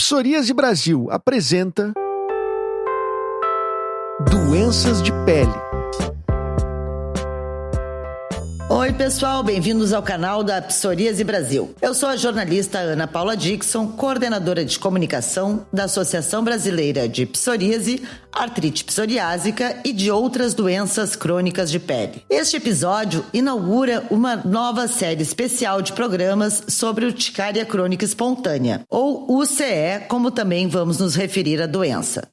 Psoríase Brasil apresenta Doenças de pele. Oi pessoal, bem-vindos ao canal da Psoríase Brasil. Eu sou a jornalista Ana Paula Dixon, coordenadora de comunicação da Associação Brasileira de Psoríase, Artrite Psoriásica e de outras doenças crônicas de pele. Este episódio inaugura uma nova série especial de programas sobre urticária crônica espontânea, ou UCE, como também vamos nos referir à doença.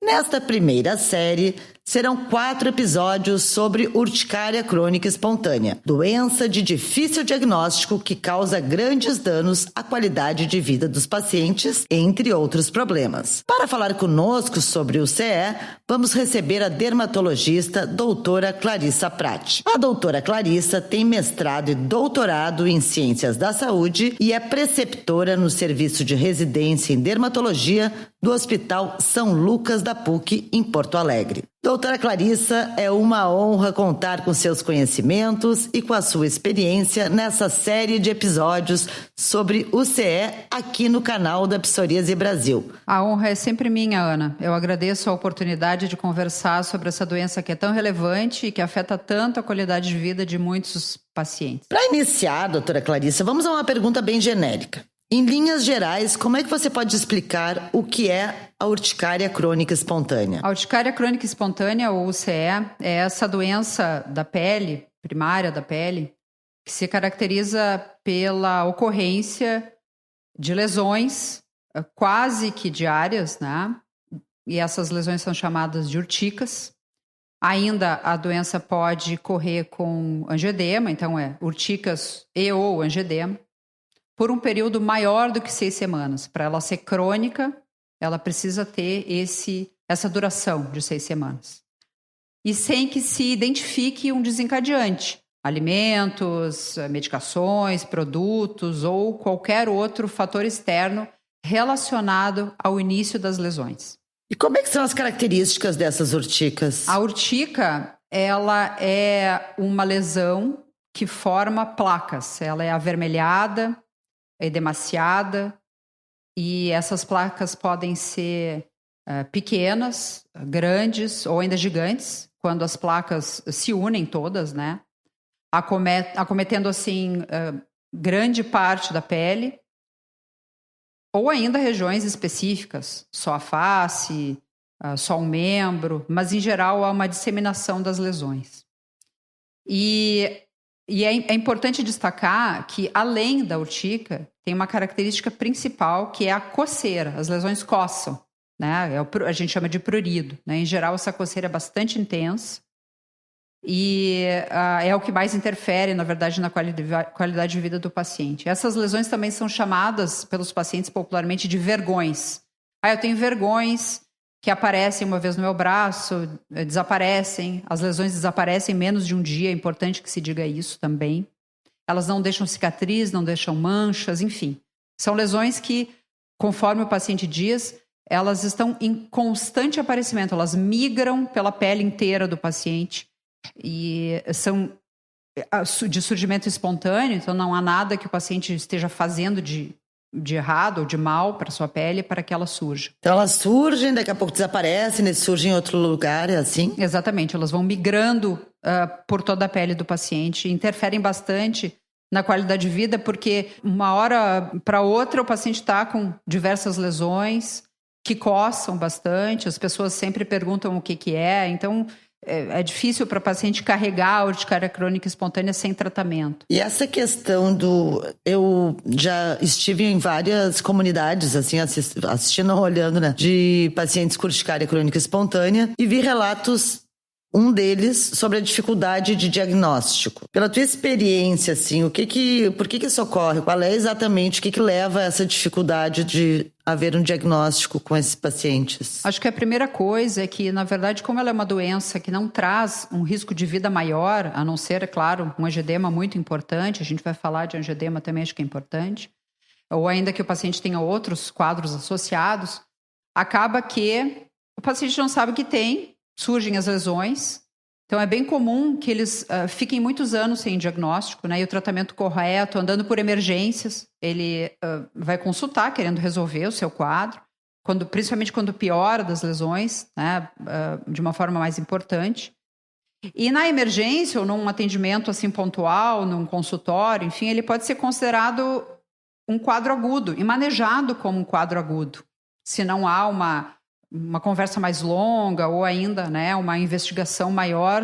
Nesta primeira série, serão 4 episódios sobre urticária crônica espontânea, doença de difícil diagnóstico que causa grandes danos à qualidade de vida dos pacientes, entre outros problemas. Para falar conosco sobre o CE, vamos receber a dermatologista doutora Clarissa Prati. A doutora Clarissa tem mestrado e doutorado em Ciências da Saúde e é preceptora no serviço de residência em dermatologia do Hospital São Lucas da PUC, em Porto Alegre. Doutora Clarissa, é uma honra contar com seus conhecimentos e com a sua experiência nessa série de episódios sobre o CE aqui no canal da Psoríase Brasil. A honra é sempre minha, Ana. Eu agradeço a oportunidade de conversar sobre essa doença que é tão relevante e que afeta tanto a qualidade de vida de muitos pacientes. Para iniciar, doutora Clarissa, vamos a uma pergunta bem genérica. Em linhas gerais, como é que você pode explicar o que é a urticária crônica espontânea? A urticária crônica espontânea, ou UCE, é essa doença da pele, primária da pele, que se caracteriza pela ocorrência de lesões quase que diárias, né? E essas lesões são chamadas de urticas. Ainda a doença pode correr com angedema, então é urticas e ou angedema, por um período maior do que 6 semanas. Para ela ser crônica, ela precisa ter essa duração de 6 semanas. E sem que se identifique um desencadeante, alimentos, medicações, produtos ou qualquer outro fator externo relacionado ao início das lesões. E como é que são as características dessas urticas? A urtica, ela é uma lesão que forma placas. Ela é avermelhada, edemaciada, e essas placas podem ser pequenas, grandes ou ainda gigantes, quando as placas se unem todas, né? Acometendo assim grande parte da pele, ou ainda regiões específicas, só a face, só um membro, mas em geral há uma disseminação das lesões. E é importante destacar que, além da urtica, tem uma característica principal, que é a coceira. As lesões coçam, né? A gente chama de prurido, né? Em geral, essa coceira é bastante intensa e é o que mais interfere, na verdade, na qualidade de vida do paciente. Essas lesões também são chamadas pelos pacientes popularmente de vergões. Eu tenho vergões que aparecem uma vez no meu braço, desaparecem, as lesões desaparecem em menos de um dia, é importante que se diga isso também. Elas não deixam cicatriz, não deixam manchas, enfim. São lesões que, conforme o paciente diz, elas estão em constante aparecimento, elas migram pela pele inteira do paciente e são de surgimento espontâneo, então não há nada que o paciente esteja fazendo de errado ou de mal para a sua pele para que ela surja. Então elas surgem, daqui a pouco desaparecem, surgem em outro lugar, é assim? Exatamente, elas vão migrando por toda a pele do paciente, interferem bastante na qualidade de vida, porque uma hora para outra o paciente está com diversas lesões que coçam bastante, as pessoas sempre perguntam o que é, então é difícil para o paciente carregar a urticária crônica espontânea sem tratamento. E essa questão eu já estive em várias comunidades, assim, assistindo, olhando, né, de pacientes com urticária crônica espontânea e vi relatos, um deles, sobre a dificuldade de diagnóstico. Pela tua experiência, assim, por que isso ocorre? Qual é exatamente o que leva a essa dificuldade de haver um diagnóstico com esses pacientes? Acho que a primeira coisa é que, na verdade, como ela é uma doença que não traz um risco de vida maior, a não ser, é claro, um angedema muito importante, a gente vai falar de angedema também, acho que é importante, ou ainda que o paciente tenha outros quadros associados, acaba que o paciente não sabe o que tem, surgem as lesões Então, é bem comum que eles fiquem muitos anos sem diagnóstico, né? E o tratamento correto, andando por emergências, ele vai consultar, querendo resolver o seu quadro, principalmente quando piora das lesões, né? De uma forma mais importante. E na emergência, ou num atendimento assim pontual, num consultório, enfim, ele pode ser considerado um quadro agudo e manejado como um quadro agudo. Se não há uma conversa mais longa ou ainda, né, uma investigação maior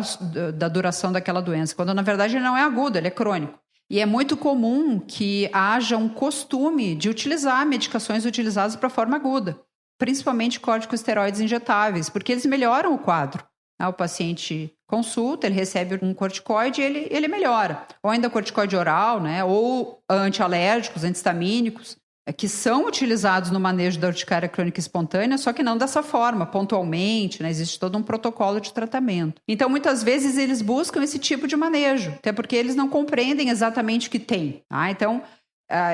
da duração daquela doença, quando na verdade ele não é agudo, ele é crônico. E é muito comum que haja um costume de utilizar medicações utilizadas para forma aguda, principalmente corticosteroides injetáveis, porque eles melhoram o quadro. O paciente consulta, ele recebe um corticoide e ele melhora. Ou ainda corticoide oral, né? Ou antialérgicos, antistamínicos, que são utilizados no manejo da urticária crônica espontânea, só que não dessa forma, pontualmente, né? Existe todo um protocolo de tratamento. Então, muitas vezes, eles buscam esse tipo de manejo, até porque eles não compreendem exatamente o que tem. Então,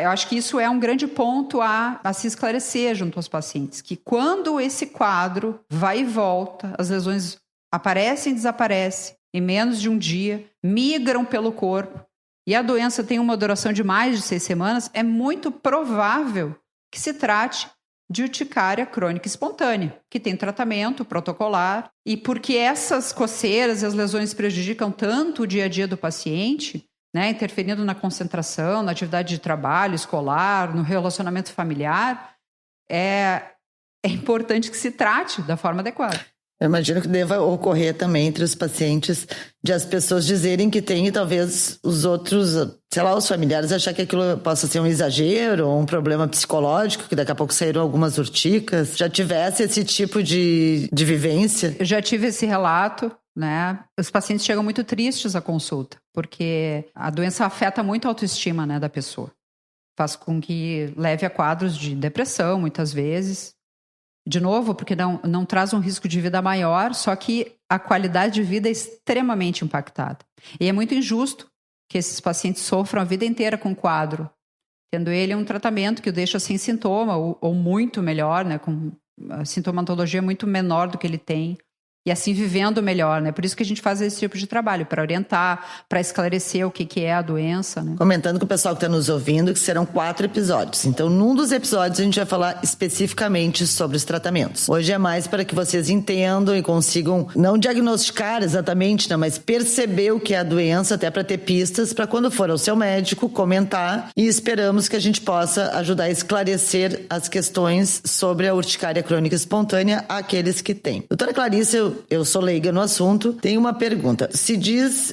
eu acho que isso é um grande ponto a se esclarecer junto aos pacientes, que quando esse quadro vai e volta, as lesões aparecem e desaparecem em menos de um dia, migram pelo corpo, e a doença tem uma duração de mais de 6 semanas, é muito provável que se trate de urticária crônica espontânea, que tem tratamento protocolar. E porque essas coceiras e as lesões prejudicam tanto o dia a dia do paciente, né, interferindo na concentração, na atividade de trabalho, escolar, no relacionamento familiar, é importante que se trate da forma adequada. Eu imagino que deva ocorrer também entre os pacientes de as pessoas dizerem que tem e talvez os outros, sei lá, os familiares achar que aquilo possa ser um exagero ou um problema psicológico, que daqui a pouco saíram algumas urticas. Já tivesse esse tipo de vivência? Eu já tive esse relato, né? Os pacientes chegam muito tristes à consulta, porque a doença afeta muito a autoestima, né, da pessoa. Faz com que leve a quadros de depressão, muitas vezes. De novo, porque não traz um risco de vida maior, só que a qualidade de vida é extremamente impactada. E é muito injusto que esses pacientes sofram a vida inteira com o quadro, tendo ele um tratamento que o deixa sem sintoma, ou muito melhor, né, com a sintomatologia muito menor do que ele tem, e assim vivendo melhor, né? Por isso que a gente faz esse tipo de trabalho, para orientar, para esclarecer o que é a doença, né? Comentando com o pessoal que está nos ouvindo que serão 4 episódios. Então, num dos episódios a gente vai falar especificamente sobre os tratamentos. Hoje é mais para que vocês entendam e consigam não diagnosticar exatamente, né, mas perceber o que é a doença, até para ter pistas para quando for ao seu médico comentar, e esperamos que a gente possa ajudar a esclarecer as questões sobre a urticária crônica espontânea àqueles que têm. Doutora Clarice, eu sou leiga no assunto, tem uma pergunta. Se diz,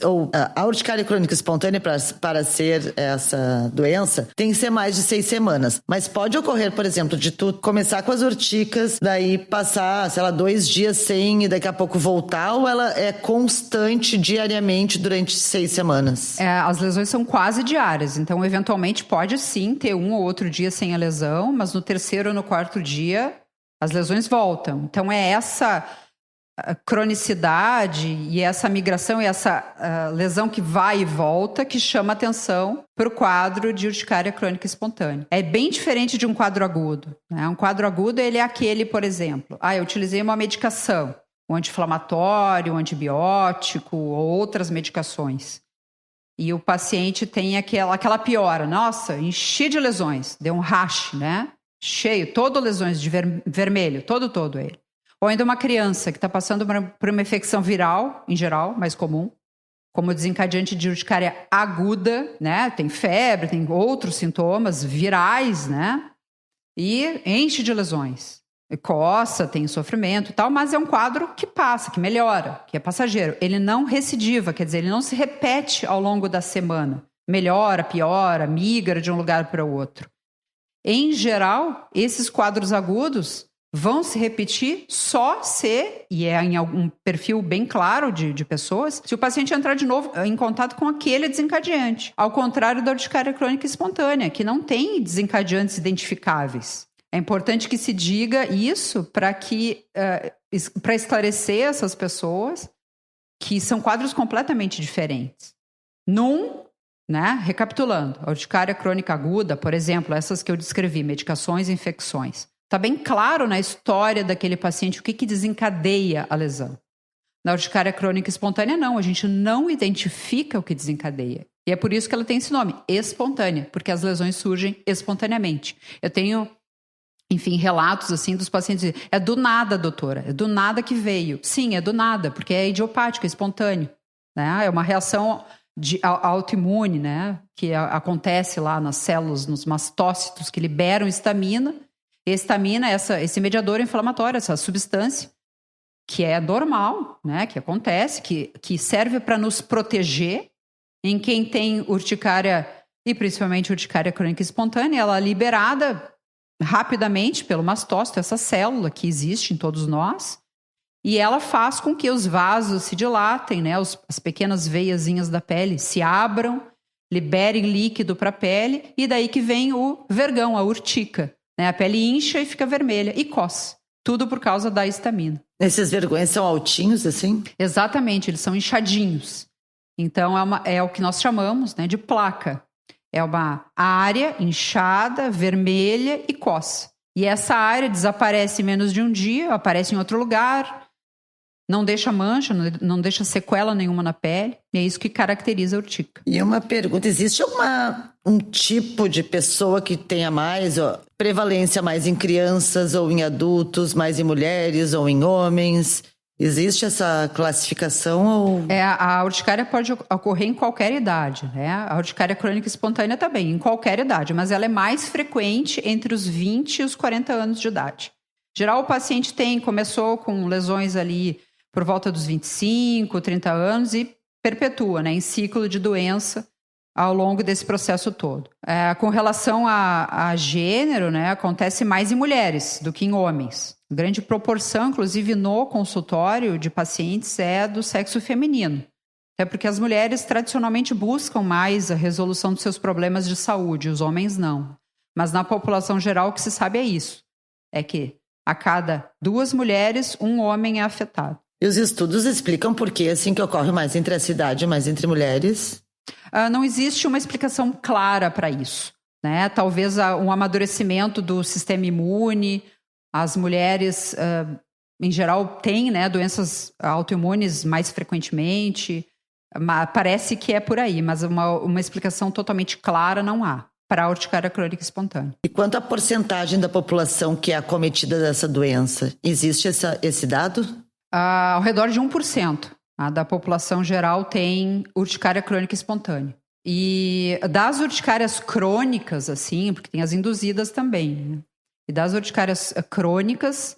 a urticária crônica espontânea para ser essa doença, tem que ser mais de 6 semanas. Mas pode ocorrer, por exemplo, de tu começar com as urticas, daí passar, 2 dias sem e daqui a pouco voltar, ou ela é constante diariamente durante 6 semanas? As lesões são quase diárias, então eventualmente pode sim ter um ou outro dia sem a lesão, mas no 3º ou no 4º dia as lesões voltam. Então é essa cronicidade e essa migração e essa lesão que vai e volta que chama atenção para o quadro de urticária crônica espontânea. É bem diferente de um quadro agudo, né? Um quadro agudo, ele é aquele, por exemplo, eu utilizei uma medicação, um anti-inflamatório, um antibiótico ou outras medicações. E o paciente tem aquela piora. Nossa, enchi de lesões, deu um rash, né? Cheio, todo lesões de vermelho, todo ele. Ou ainda uma criança que está passando por uma infecção viral, em geral, mais comum, como desencadeante de urticária aguda, né? Tem febre, tem outros sintomas virais, né? E enche de lesões. Coça, tem sofrimento e tal, mas é um quadro que passa, que melhora, que é passageiro. Ele não recidiva, quer dizer, ele não se repete ao longo da semana. Melhora, piora, migra de um lugar para o outro. Em geral, esses quadros agudos vão se repetir só se, e é em algum perfil bem claro de pessoas, se o paciente entrar de novo em contato com aquele desencadeante. Ao contrário da urticária crônica espontânea, que não tem desencadeantes identificáveis. É importante que se diga isso para esclarecer essas pessoas que são quadros completamente diferentes. Recapitulando, a urticária crônica aguda, por exemplo, essas que eu descrevi, medicações e infecções. Está bem claro na história daquele paciente o que desencadeia a lesão. Na urticária crônica espontânea, não. A gente não identifica o que desencadeia. E é por isso que ela tem esse nome, espontânea, porque as lesões surgem espontaneamente. Eu tenho, enfim, relatos assim dos pacientes. É do nada, doutora. É do nada que veio. Sim, é do nada, porque é idiopático, é espontâneo. Né? É uma reação autoimune, né? Que acontece lá nas células, nos mastócitos, que liberam histamina. E histamina, esse mediador inflamatório, essa substância, que é normal, né? Que acontece, que serve para nos proteger. Em quem tem urticária, e principalmente urticária crônica espontânea, ela é liberada rapidamente pelo mastócito, essa célula que existe em todos nós, e ela faz com que os vasos se dilatem, né? As pequenas veiazinhas da pele se abram, liberem líquido para a pele, e daí que vem o vergão, a urtica. Né? A pele incha e fica vermelha, e coça. Tudo por causa da histamina. Esses vergões são altinhos, assim? Exatamente, eles são inchadinhos. Então, é o que nós chamamos, né, de placa. É uma área inchada, vermelha e coça. E essa área desaparece em menos de um dia, aparece em outro lugar, não deixa mancha, não deixa sequela nenhuma na pele. E é isso que caracteriza a urtica. E uma pergunta, existe um tipo de pessoa que tenha mais prevalência mais em crianças ou em adultos, mais em mulheres ou em homens? Existe essa classificação? Ou... A urticária pode ocorrer em qualquer idade, né? A urticária crônica espontânea também, em qualquer idade, mas ela é mais frequente entre os 20 e os 40 anos de idade. Em geral, o paciente começou com lesões ali por volta dos 25, 30 anos e perpetua, né, em ciclo de doença ao longo desse processo todo. Com relação a gênero, né, acontece mais em mulheres do que em homens. Grande proporção, inclusive no consultório de pacientes, é do sexo feminino. Até porque as mulheres tradicionalmente buscam mais a resolução dos seus problemas de saúde, os homens não. Mas na população geral o que se sabe é isso. É que a cada 2 mulheres, 1 homem é afetado. E os estudos explicam por que assim que ocorre mais entre essa idade, mais entre mulheres? Não existe uma explicação clara para isso. Né? Talvez um amadurecimento do sistema imune. As mulheres, em geral, têm, né, doenças autoimunes mais frequentemente. Parece que é por aí, mas uma explicação totalmente clara não há para a urticária crônica espontânea. E quanto à porcentagem da população que é acometida dessa doença? Existe esse dado? Ao redor de 1%. Da população geral tem urticária crônica espontânea. E das urticárias crônicas, assim, porque tem as induzidas também, né? E das urticárias crônicas,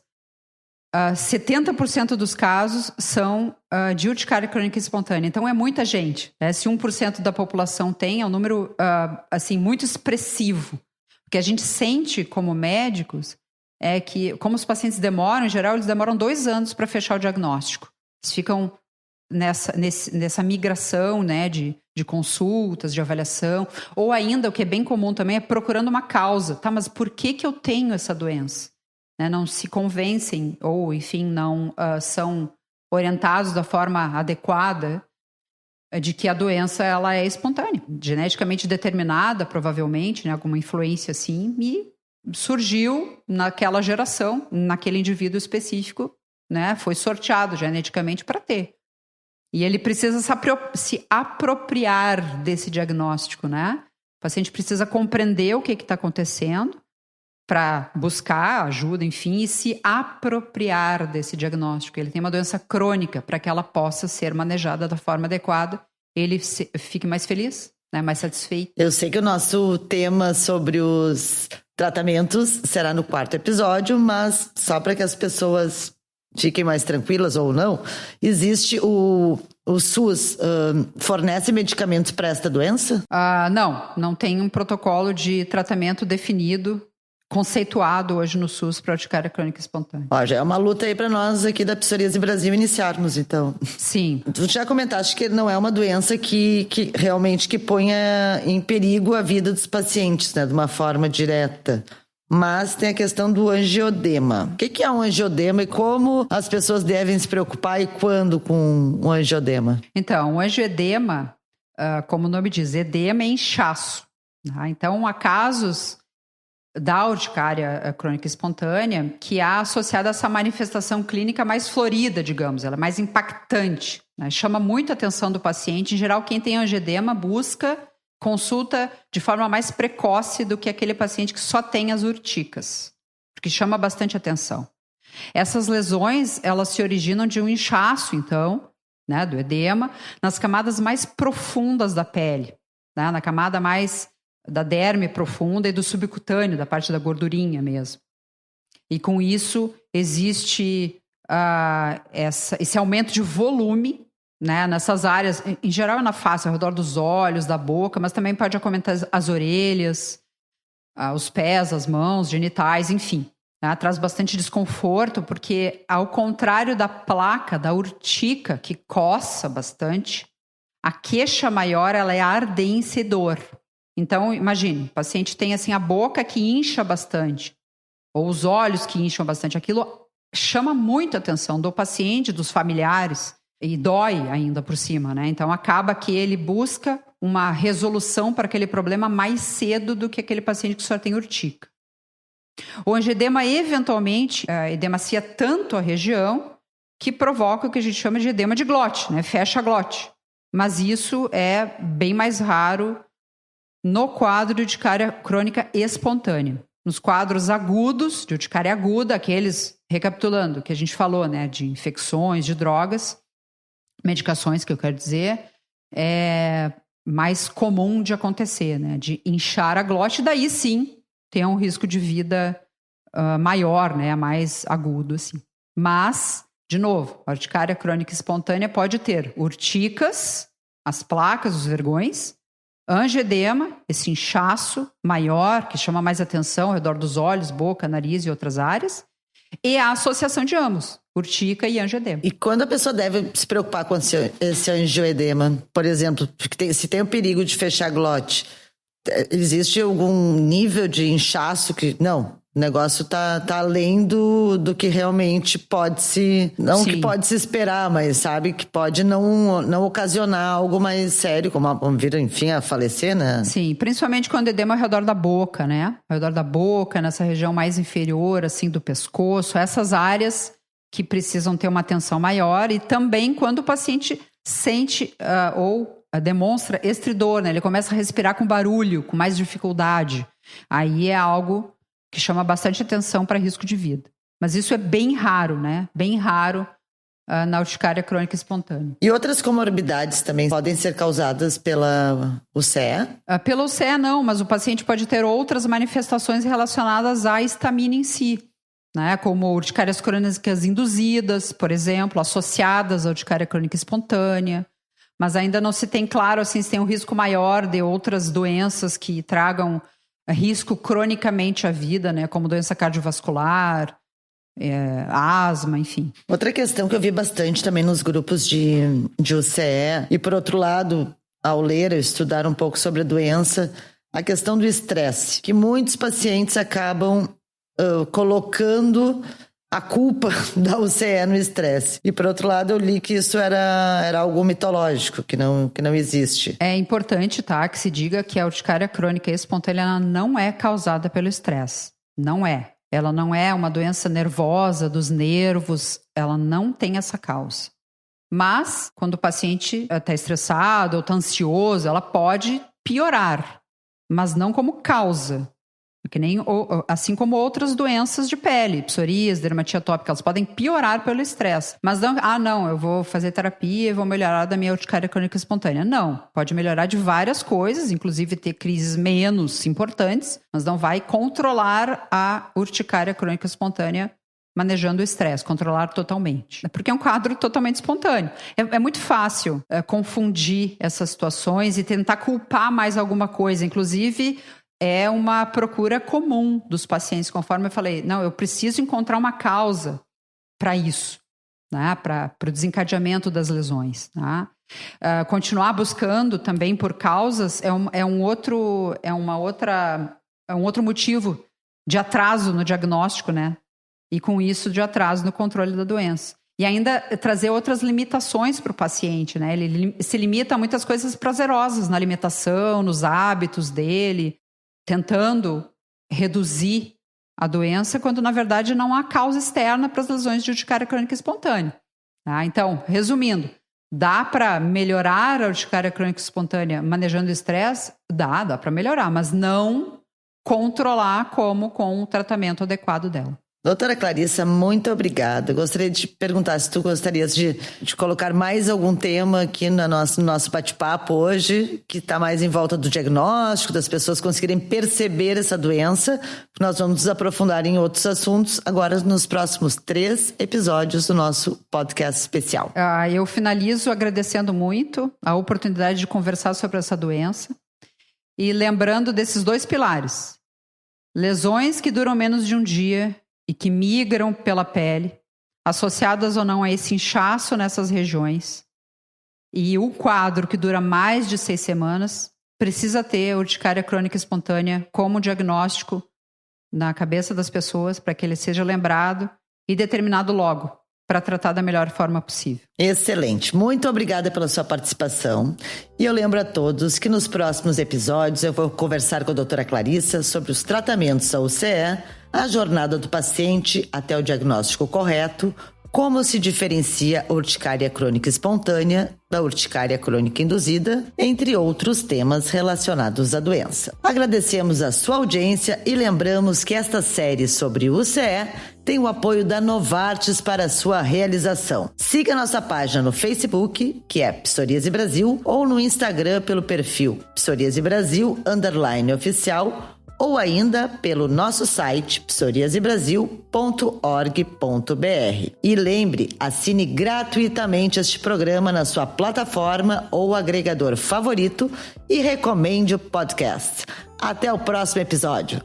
70% dos casos são de urticária crônica espontânea. Então, é muita gente. Né? Se 1% da população tem, é um número assim, muito expressivo. O que a gente sente como médicos é que, como os pacientes demoram, em geral, eles demoram 2 anos para fechar o diagnóstico. Eles ficam nessa migração, né, de consultas, de avaliação, ou ainda, o que é bem comum também, é procurando uma causa. Tá, mas por que eu tenho essa doença? Né, não se convencem, ou, enfim, não são orientados da forma adequada de que a doença ela é espontânea, geneticamente determinada, provavelmente, né, alguma influência assim, e surgiu naquela geração, naquele indivíduo específico, né, foi sorteado geneticamente para ter. E ele precisa se apropriar desse diagnóstico, né? O paciente precisa compreender o que está acontecendo para buscar ajuda, enfim, e se apropriar desse diagnóstico. Ele tem uma doença crônica, para que ela possa ser manejada da forma adequada, ele fique mais feliz, né? Mais satisfeito. Eu sei que o nosso tema sobre os tratamentos será no 4º episódio, mas só para que as pessoas fiquem mais tranquilas ou não, existe o SUS fornece medicamentos para esta doença? Não tem um protocolo de tratamento definido, conceituado hoje no SUS para urticária crônica espontânea. Já é uma luta aí para nós aqui da Psoríase Brasil iniciarmos, então. Sim. Tu já comentaste que não é uma doença que realmente que ponha em perigo a vida dos pacientes, né, de uma forma direta. Mas tem a questão do angiodema. O que é um angiodema e como as pessoas devem se preocupar e quando com o angiodema? Então, o angioedema, como o nome diz, edema é inchaço. Tá? Então, há casos da urticária crônica espontânea que é associada a essa manifestação clínica mais florida, digamos, ela é mais impactante, né? Chama muito a atenção do paciente. Em geral, quem tem angioedema busca consulta de forma mais precoce do que aquele paciente que só tem as urticas, porque chama bastante atenção. Essas lesões, elas se originam de um inchaço, então, né, do edema, nas camadas mais profundas da pele, né, na camada mais da derme profunda e do subcutâneo, da parte da gordurinha mesmo. E com isso existe esse aumento de volume, né, nessas áreas, em geral na face, ao redor dos olhos, da boca, mas também pode acometer as orelhas, os pés, as mãos, genitais, enfim. Né, traz bastante desconforto, porque ao contrário da placa, da urtica, que coça bastante, a queixa maior ela é ardência e dor. Então, imagine, o paciente tem assim a boca que incha bastante, ou os olhos que incham bastante. Aquilo chama muito a atenção do paciente, dos familiares, e dói ainda por cima, né? Então, acaba que ele busca uma resolução para aquele problema mais cedo do que aquele paciente que só tem urtica. O angioedema, eventualmente, edemacia tanto a região que provoca o que a gente chama de edema de glote, né? Fecha a glote. Mas isso é bem mais raro no quadro de urticária crônica espontânea. Nos quadros agudos, de urticária aguda, aqueles, recapitulando, que a gente falou, né, de infecções, de drogas, medicações, que eu quero dizer, é mais comum de acontecer, né, de inchar a glote, daí sim tem um risco de vida maior, né, mais agudo, assim. Mas, de novo, a urticária crônica espontânea pode ter urticas, as placas, os vergões, angioedema, esse inchaço maior, que chama mais atenção ao redor dos olhos, boca, nariz e outras áreas, e a associação de ambos, urtica e angioedema. E quando a pessoa deve se preocupar com esse angioedema? Por exemplo, se tem o perigo de fechar a glote, existe algum nível de inchaço que... Não, o negócio tá além do que realmente pode se... Não Sim. Que pode se esperar, mas sabe que pode não ocasionar algo mais sério, como vir, enfim, a falecer, né? Sim, principalmente quando o edema é ao redor da boca, né? Ao redor da boca, nessa região mais inferior, assim, do pescoço. Essas áreas que precisam ter uma atenção maior. E também quando o paciente sente ou demonstra estridor, né? Ele começa a respirar com barulho, com mais dificuldade. Aí é algo que chama bastante atenção para risco de vida. Mas isso é bem raro, né? Bem raro na urticária crônica espontânea. E outras comorbidades também podem ser causadas pela UCE? Pela UCE não, mas o paciente pode ter outras manifestações relacionadas à histamina em si, né? Como urticárias crônicas induzidas, por exemplo, associadas à urticária crônica espontânea. Mas ainda não se tem claro assim, se tem um risco maior de outras doenças que tragam risco cronicamente à vida, né? Como doença cardiovascular, asma, enfim. Outra questão que eu vi bastante também nos grupos de UCE, e por outro lado, ao ler, estudar um pouco sobre a doença, a questão do estresse, que muitos pacientes acabam colocando a culpa da UCE no estresse. E por outro lado, eu li que isso era algo mitológico, que não existe. É importante, tá, que se diga que a urticária crônica espontânea não é causada pelo estresse. Não é. Ela não é uma doença nervosa dos nervos, ela não tem essa causa. Mas, quando o paciente está estressado ou está ansioso, ela pode piorar, mas não como causa. Que nem, assim como outras doenças de pele, psoríase, dermatite atópica, elas podem piorar pelo estresse. Mas não, eu vou fazer terapia e vou melhorar da minha urticária crônica espontânea. Não, pode melhorar de várias coisas, inclusive ter crises menos importantes, mas não vai controlar a urticária crônica espontânea manejando o estresse, controlar totalmente. Porque é um quadro totalmente espontâneo. É muito fácil confundir essas situações e tentar culpar mais alguma coisa, inclusive... É uma procura comum dos pacientes, conforme eu falei. Não, eu preciso encontrar uma causa para isso, né? Para o desencadeamento das lesões. Tá? Continuar buscando também por causas é um outro motivo de atraso no diagnóstico, né? E com isso de atraso no controle da doença. E ainda trazer outras limitações para o paciente, né? Ele se limita a muitas coisas prazerosas na alimentação, nos hábitos dele, tentando reduzir a doença, quando na verdade não há causa externa para as lesões de urticária crônica espontânea. Tá? Então, resumindo, dá para melhorar a urticária crônica espontânea manejando o estresse? Dá para melhorar, mas não controlar como com o tratamento adequado dela. Doutora Clarissa, muito obrigada. Gostaria de perguntar se tu gostarias de colocar mais algum tema aqui no nosso bate-papo hoje, que está mais em volta do diagnóstico, das pessoas conseguirem perceber essa doença. Nós vamos nos aprofundar em outros assuntos agora nos próximos 3 episódios do nosso podcast especial. Eu finalizo agradecendo muito a oportunidade de conversar sobre essa doença e lembrando desses 2 pilares. Lesões que duram menos de um dia e que migram pela pele, associadas ou não a esse inchaço nessas regiões. E o quadro que dura mais de 6 semanas precisa ter a urticária crônica espontânea como diagnóstico na cabeça das pessoas para que ele seja lembrado e determinado logo, para tratar da melhor forma possível. Excelente. Muito obrigada pela sua participação. E eu lembro a todos que nos próximos episódios eu vou conversar com a doutora Clarissa sobre os tratamentos da UCE, a jornada do paciente até o diagnóstico correto, como se diferencia a urticária crônica espontânea da urticária crônica induzida, entre outros temas relacionados à doença. Agradecemos a sua audiência e lembramos que esta série sobre UCE tem o apoio da Novartis para a sua realização. Siga nossa página no Facebook, que é Psoríase Brasil, ou no Instagram pelo perfil Psoríase Brasil _oficial, ou ainda pelo nosso site psoriasebrasil.org.br. E lembre, assine gratuitamente este programa na sua plataforma ou agregador favorito e recomende o podcast. Até o próximo episódio.